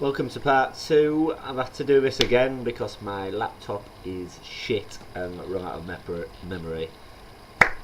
Welcome to part 2. I've had to do this again because my laptop is shit and run out of memory,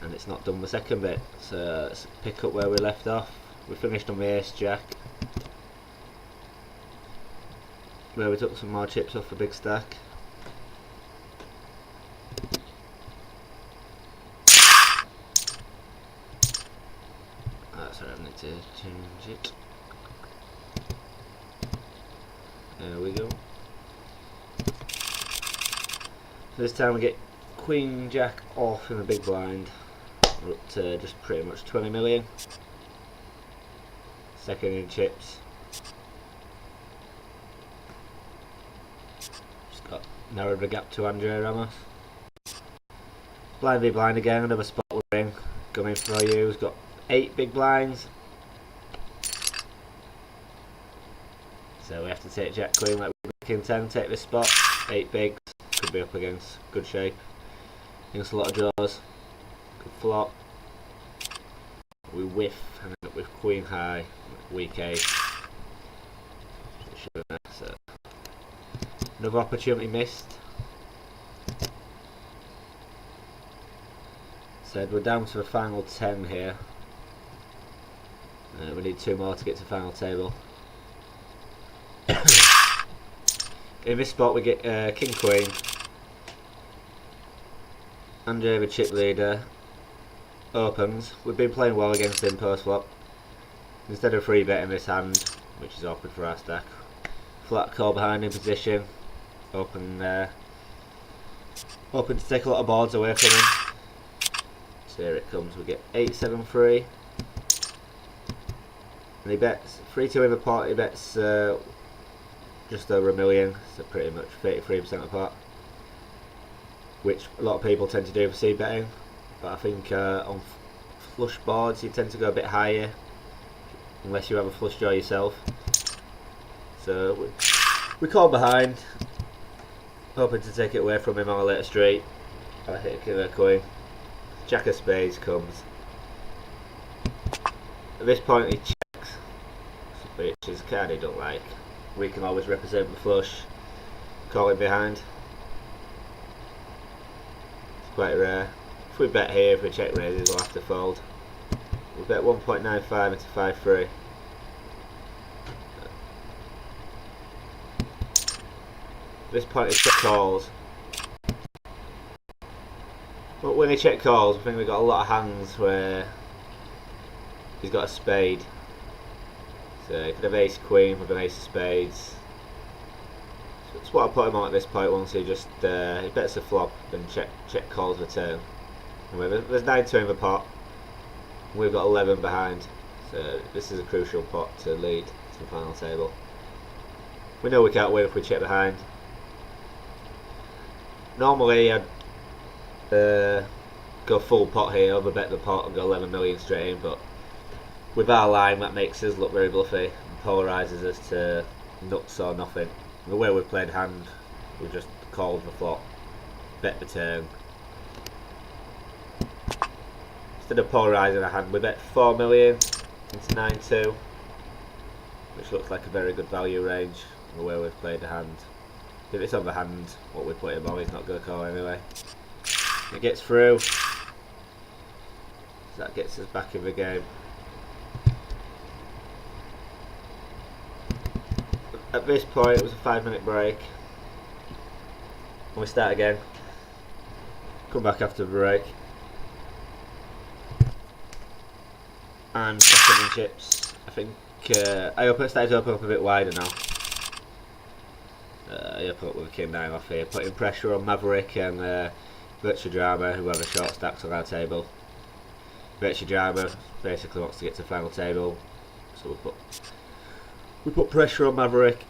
and it's not done the second bit. So let's pick up where we left off. We finished on the ace jack, where we took some more chips off the big stack. Sorry, I need to change it. There we go. So this time we get Queen Jack off in the big blind. We're up to just pretty much 20 million. Second in chips. Just got narrowed the gap to Andre Ramos. Blind v blind again, another spot we're in. Coming for you. He's got 8 big blinds. So we have to take Jack Queen like we're back in 10, take this spot. 8 bigs, could be up against good shape. Against a lot of draws. Good flop. We whiff and end up with Queen high, weak 8. So another opportunity missed. So we're down to the final 10 here. We need 2 more to get to the final table. In this spot we get King Queen, Andre the chip leader opens. We've been playing well against him post flop. Instead of free betting this hand, which is awkward for our stack, flat call behind in position, open to take a lot of boards away from him. So here it comes, we get 8-7-3, and he bets 3-2 in the pot. He bets just over $1 million, so pretty much 33% of the pot, which a lot of people tend to do for seed betting, but I think on flush boards you tend to go a bit higher unless you have a flush draw yourself. So we call behind, hoping to take it away from him on a later straight. I hit a killer coin. Jack of spades comes. At this point he checks, which is a card he don't like. We can always represent the flush, call it behind. It's quite rare. If we bet here, if we check raises, we'll have to fold. We bet 1.95 into 5-3. At this point, he check calls. But when he check calls, I think we've got a lot of hands where he's got a spade. So he could have ace queen with an ace of spades. So that's what I put him on at this point. Once he just he bets a flop and check calls the turn. Anyway, there's 9-2 in the pot. We've got 11 behind. So this is a crucial pot to lead to the final table. We know we can't win if we check behind. Normally I'd go full pot here, overbet the pot and go 11 million straight in, but with our line that makes us look very bluffy and polarises us to nuts or nothing. The way we've played hand, we just called the flop, bet the turn. Instead of polarising a hand, we bet 4 million into 9-2, which looks like a very good value range the way we've played the hand. If it's on the hand, what we put him on, he's not going to call anyway. It gets through, so that gets us back in the game. At this point it was a 5-minute break, and we start again, come back after the break, and second in chips. I think I started to open up a bit wider now. I open up with a king 9 off here, putting pressure on Maverick and Virtue Drama, who have a short stacks on our table. Virtue Drama basically wants to get to the final table, so we put pressure on Maverick.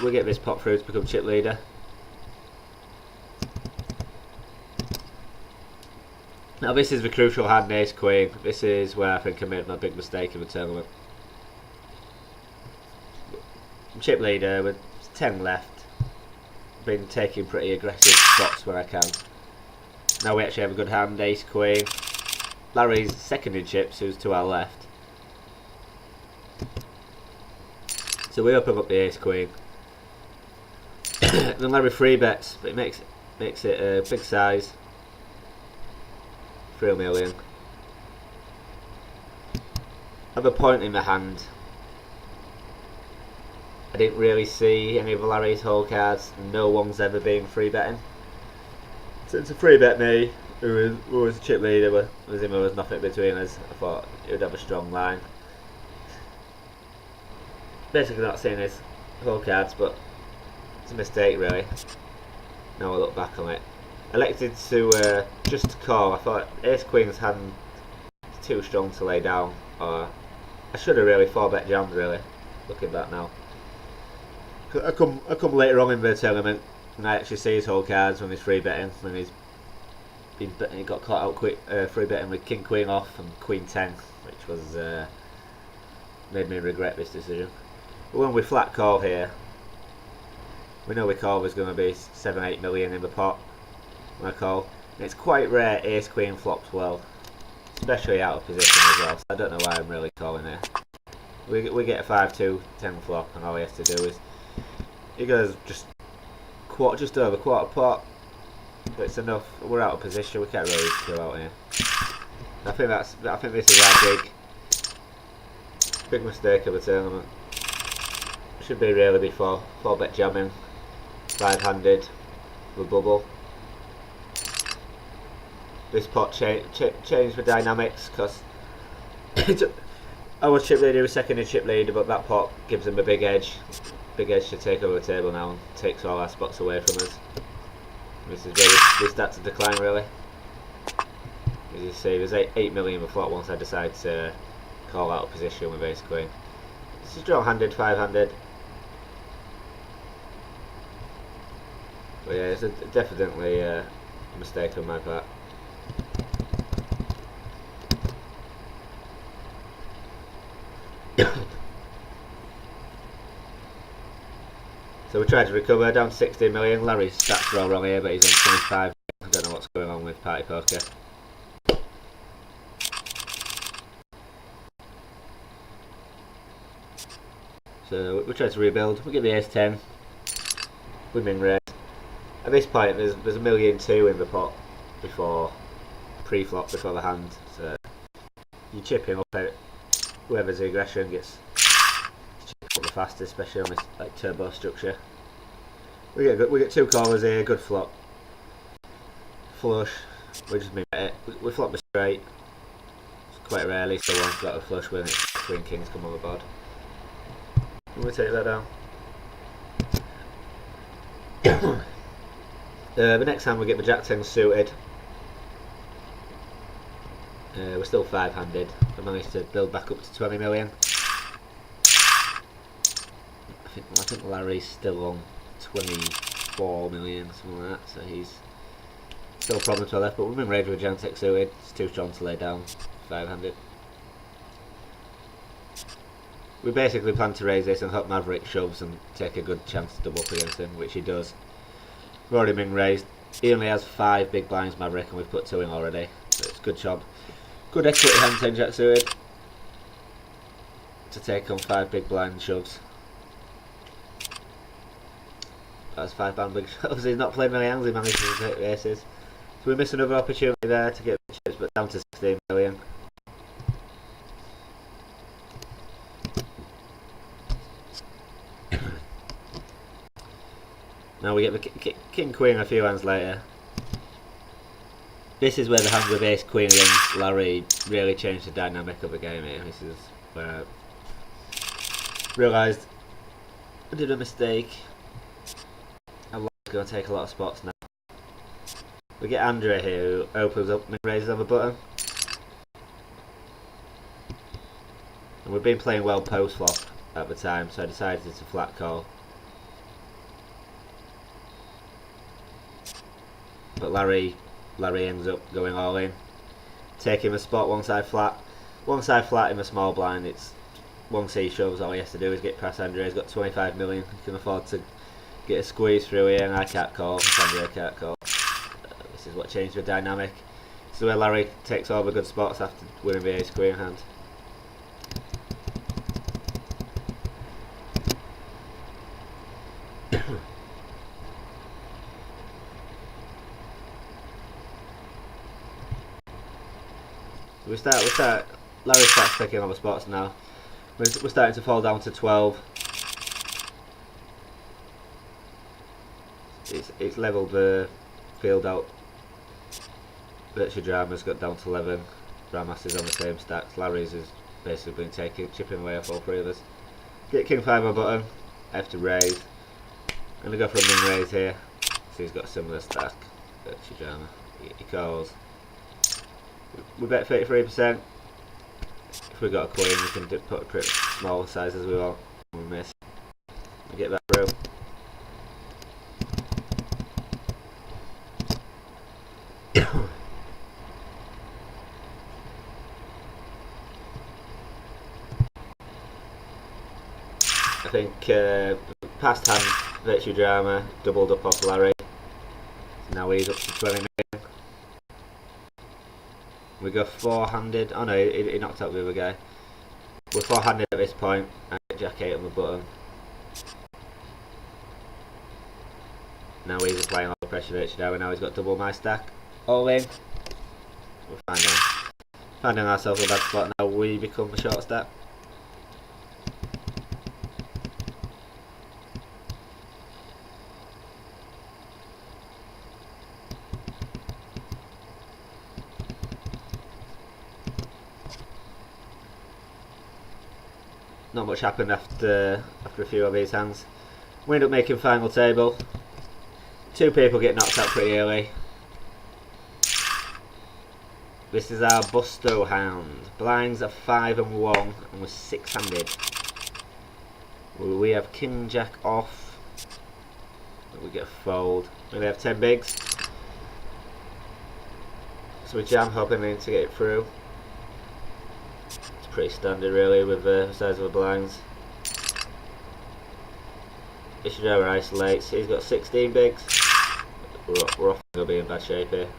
we get this pot through to become chip leader. Now this is the crucial hand, ace queen. This is where I think I made my big mistake in the tournament. Chip leader with 10 left. Been taking pretty aggressive shots where I can. Now we actually have a good hand, ace queen. Larry's second in chips, who's to our left. So we open up the ace queen. Then Larry free bets, but it makes it a big size. 3 million. I have a point in my hand. I didn't really see any of Larry's whole cards. No one's ever been free betting. So it's a free bet me, who was a chip leader, but there was nothing between us. I thought he would have a strong line. Basically not seeing his whole cards, but it's a mistake really. Now I look back on it. Elected to just call. I thought ace queen's hand is too strong to lay down, or I should have really 4-bet jammed really, looking back now. I come later on in the tournament and I actually see his whole cards when he's free betting, when he got caught out quick free betting with king queen off and queen 10, which was made me regret this decision. But when we flat call here, we know we call was going to be 7-8 million in the pot when I call, and it's quite rare ace queen flops well, especially out of position as well, so I don't know why I'm really calling here. We get a 5-2 10 flop and all he has to do is he goes just over quarter pot, but it's enough. We're out of position. We can't really chill out here. I think this is our big mistake of the tournament. Should be really be 4-bet jamming, 5-handed, with bubble. This pot changed the dynamics because I was chip leader, was second in chip leader, but that pot gives him a big edge. Big edge to take over the table now and takes all our spots away from us. This is where we start to decline really. As you see, there's 8 million before once I decide to call out of position with ace queen. This is draw handed, 5-handed. But yeah, it's definitely a mistake on my part. So we tried to recover down to 16 million. Larry's stats are all wrong here, but he's on 25. I don't know what's going on with party poker. So we tried to rebuild. We get the ace 10. We've been raised. At this point, there's $1.2 million in the pot before pre-flop, before the hand. So you're chipping up out. Whoever's the aggression gets the fastest, especially on this like turbo structure. We get 2 callers here, good flop, flush. We just move it. We flop the straight. It's quite rarely someone's got a flush when it's queen kings come on the board. We take that down. The next hand we get the jack 10 suited. We're still 5-handed. I managed to build back up to 20 million. I think Larry's still on 24 million, something like that, so he's still a problem to our left, but we've been raised with Jantek suited. It's too strong to lay down 5-handed. We basically plan to raise this and hope Maverick shoves and take a good chance to double up against him, which he does. We've already been raised. He only has 5 big blinds Maverick and we've put 2 in already, so it's a good job. Good equity hand 10 jack suited to take on 5 big blind shoves. That's 5 band big shoves. He's not playing many hands, he managed to take the aces. So we miss another opportunity there to get the chips, but down to 16 million. Now we get the king queen a few hands later. This is where the hand with ace queen against Larry really changed the dynamic of the game here. This is where I realised I did a mistake. I'm going to take a lot of spots now. We get Andrea here who opens up and raises on the button. And we've been playing well post flop at the time, so I decided to flat call. But Larry ends up going all in, taking the spot one side flat in the small blind. It's once he shoves, all he has to do is get past Andrea. He's got 25 million. He can afford to get a squeeze through here, and I can't call. Andrea can't call. This is what changed the dynamic. This is where Larry takes all the good spots after winning the ace queen hand. We start. Larry starts taking over spots now. We're starting to fall down to 12. It's levelled the field out. Virtue Drama's got down to 11. Ramas is on the same stacks. Larry's has basically been chipping away off all three of us. Get King 5 on button. I have to raise. I'm going to go for a min raise here. So he's got a similar stack. Virtue Drama. He calls. We bet 33%. If we got a coin, we can put a pretty small size as we want. We miss. We get that through. I think past hand Virtue Drama doubled up off Larry. Now he's up to 20 million. We go four-handed. Oh no, he knocked out the other guy. We're four-handed at this point. I get Jack 8 on the button. Now he's applying all the pressure Virtue Drama. Now he's got double my stack. All in. We're finding ourselves a bad spot now. We become the short stack. Not much happened after a few of these hands. We end up making final table. Two people get knocked out pretty early. This is our Busto hand. Blinds are 5 and 1 and we're 6-handed. We have King Jack off. We get a fold. We only have 10 bigs. So we jam hoping to get it through. Pretty standard really with the size of the blinds. Virtue Drama isolates. He's got 16 bigs. We're often going to be in bad shape here.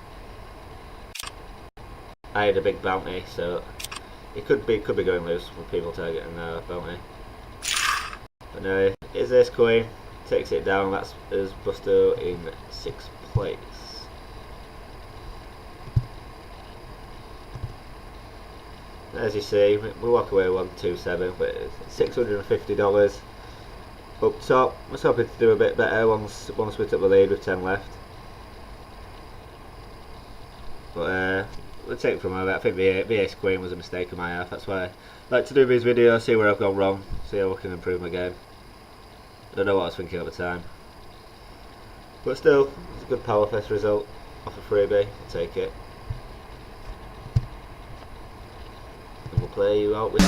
I had a big bounty, so it could be going loose with people targeting the bounty. But no, is this coin takes it down. That's us Busto in 6th place. As you see, we walk away 127, but it's $650 up top. I was hoping to do a bit better once we took the lead with 10 left. But we'll take it from there. I think the ace queen was a mistake on my half. That's why I like to do these videos, see where I've gone wrong, see how I can improve my game. I don't know what I was thinking at the time, but still, it's a good Powerfest result off a freebie. I'll take it. We'll play you out with